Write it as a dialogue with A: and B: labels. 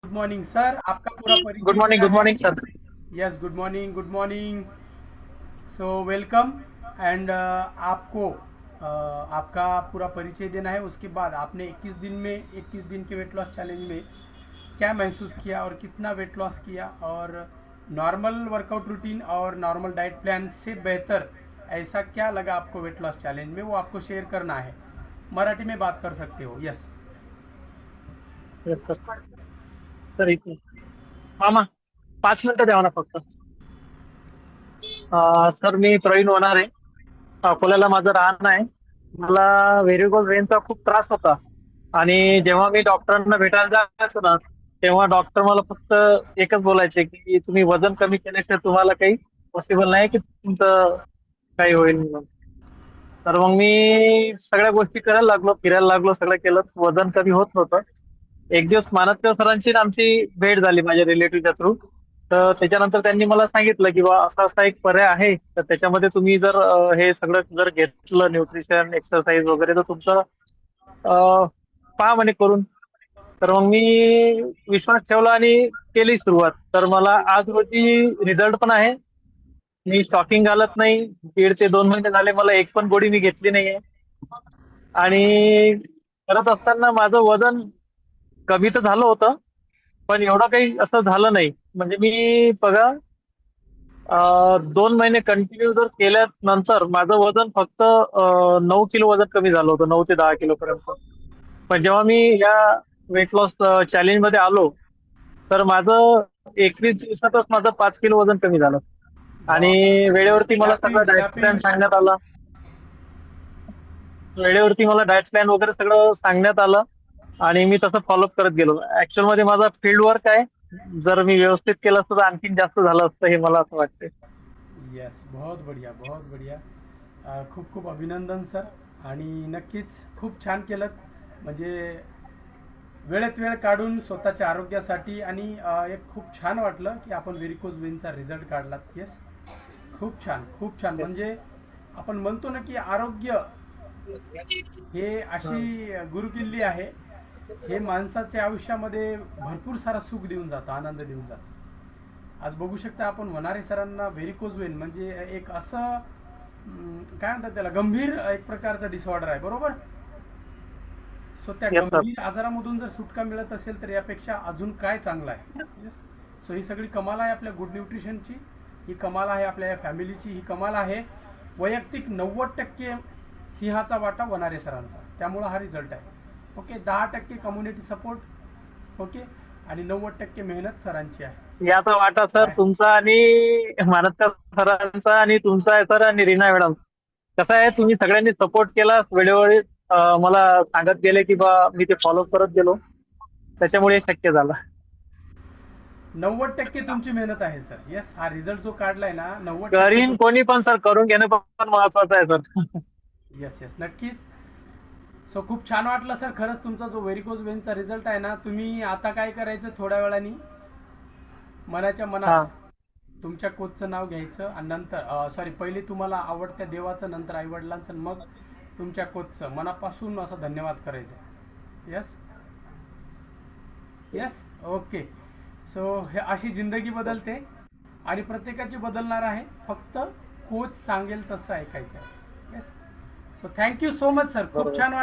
A: Good morning sir, आपका पूरा
B: good
A: परिचय
B: मॉर्निंग,
A: देना
B: गुड
A: है।
B: Morning sir.
A: Yes, good morning, good morning. So welcome end आपको आपका पूरा परिचय देना है। उसके बाद आपने 21 दिन के वेट लॉस चैलेंज में क्या महसूस किया और कितना वेट लॉस किया, और नॉर्मल वर्कआउट रूटीन और नॉर्मल डाइट प्लान से बेहतर ऐसा क्या लगा आपको वेट लॉस चैलेंज में, वो आपको शेयर करना है। मराठी में बात कर सकते हो। यस।
B: Yes sir. सर इथे मामा 5 मिनिटं द्यावा ना फक्त. सर मी प्रवीण होणार आहे. अकोल्याला माझं राहणं आहे. मला व्हेरिकोज वेनचा खूप त्रास होता आणि जेव्हा मी डॉक्टरांना भेटायला जायचो ना, तेव्हा डॉक्टर मला फक्त एकच बोलायचे की तुम्ही वजन कमी केल्याशिवाय तुम्हाला काही पॉसिबल नाही की तुमचं काही होईल म्हणून. तर मग मी सगळ्या गोष्टी करायला लागलो, फिरायला लागलो, सगळं केलं, वजन कमी होत नव्हतं. एक दिवस मानसकर सरांची आणि आमची भेट झाली माझ्या रिलेटिव्हच्या थ्रू. तर त्याच्यानंतर त्यांनी मला सांगितलं की बा असा असा एक पर्याय आहे, तर त्याच्यामध्ये तुम्ही जर हे सगळं जर घेतलं, न्यूट्रिशन एक्सरसाइज वगैरे, तर तुमचं पहा म्हणे करून. तर मग मी विश्वास ठेवला आणि केली सुरुवात. तर मला आज रोजी रिझल्ट पण आहे. मी स्टॉकिंग घालत नाही. 1.5 ते 2 महिने झाले मला एक पण गोळी मी घेतली नाहीये. आणि करत असताना माझं वजन कमी तर झालं होतं, पण एवढं काही असं झालं नाही. म्हणजे मी बघा 2 महिने कंटिन्यू जर केल्यानंतर माझं वजन फक्त 9 किलो वजन कमी झालं होतं, 9 ते 10 किलो पर्यंत. पण जेव्हा मी या वेट लॉस चॅलेंज मध्ये आलो, तर माझं 21 दिवसातच माझं 5 किलो वजन कमी झालं. आणि
A: बहुत अच्छा, बहुत
B: वेळेवरती मला सगळं
A: क्लॅपिंग
B: डाएट प्लॅन
A: क्लॅपिंग।
B: सांगण्यात आलं. वेळेवरती मला डाएट प्लॅन वगैरे सगळं सांगण्यात आलं आणि मी तसं फॉलोअप करत गेलो. ऍक्च्युअल मध्ये माझा फील्ड वर्क आहे. जर मी व्यवस्थित केलं असतं तर आणखीन जास्त झालं असतं हे मला असं वाटतं.
A: यस, बहुत बढ़िया, बहुत बढ़िया। खूप खूप अभिनंदन सर। आणि नक्कीच खूप छान केलं, म्हणजे वेळेत वेळ काढून स्वतःच्या आरोग्यासाठी। आणि एक खूप छान वाटलं की आपण व्हेरिकोज वेनचा रिझल्ट काढलात। येस, खूप छान, खूप छान।
B: Yes.
A: म्हणजे आपण म्हणतो ना की आरोग्य हे अशी गुरुकिल्ली आहे, हे माणसाच्या आयुष्यामध्ये भरपूर सारा सुख देऊन जातं, आनंद देऊन जातं। आज बघू शकता आपण वनारे सरांना व्हेरिकोज वेन म्हणजे एक असं काय म्हणतात त्याला, गंभीर एक प्रकारचा डिसऑर्डर आहे, बरोबर? सो त्या
B: येस सर.
A: गंभीर आजारामधून जर सुटका मिळत असेल तर यापेक्षा अजून काय चांगलं आहे। येस. सो ही सगळी कमाल आहे आपल्या गुड न्यूट्रिशनची, ही कमाल आहे आपल्या या फॅमिलीची, ही कमाल आहे वैयक्तिक 90% सिंहाचा वाटा वनारे सरांचा, त्यामुळं हा रिझल्ट आहे। ओके, 10% कम्युनिटी सपोर्ट, ओके, आणि 90% मेहनत सरांची आहे।
B: याचा वाटा सर
A: काय?
B: तुमचा आणि मानसकर सरांचा आणि तुमचा आहे सर, आणि रीना मॅडम. कसं आहे, तुम्ही सगळ्यांनी सपोर्ट केला वेळोवेळी. मला सांगत गेले की बा मी ते फॉलो करत गेलो, त्याच्यामुळे हे शक्य झालं.
A: 90% तुमची मेहनत आहे सर। येस, हा रिझल्ट जो काढलाय ना, 90%
B: करीन
A: तो।
B: कोणी पण सर, करून घेणं पण महत्वाचं आहे सर.
A: येस येस, नक्कीच। सो खूप छान वाटलं सर, खरंच तुमचा जो व्हेरिकोज वेनचा रिझल्ट आहे ना, तुम्ही आता काय करायचं, थोड्या वेळाने मनाच्या मनात
B: हा.
A: तुमच्या कोचचं नाव घ्यायचं, आणि नंतर सॉरी, पहिले तुम्हाला आवडत्या देवाचं, नंतर आईवडिलांचं, मग तुमच्या कोचचं मनापासून असं धन्यवाद करायचं। Yes yes, okay. सो हे अशी जिंदगी बदलते आणि प्रत्येकाची बदलणार आहे, फक्त कोच सांगेल तसं ऐकायचं। Yes. So thank you so much sir, खूप
B: बरोबर.
A: छान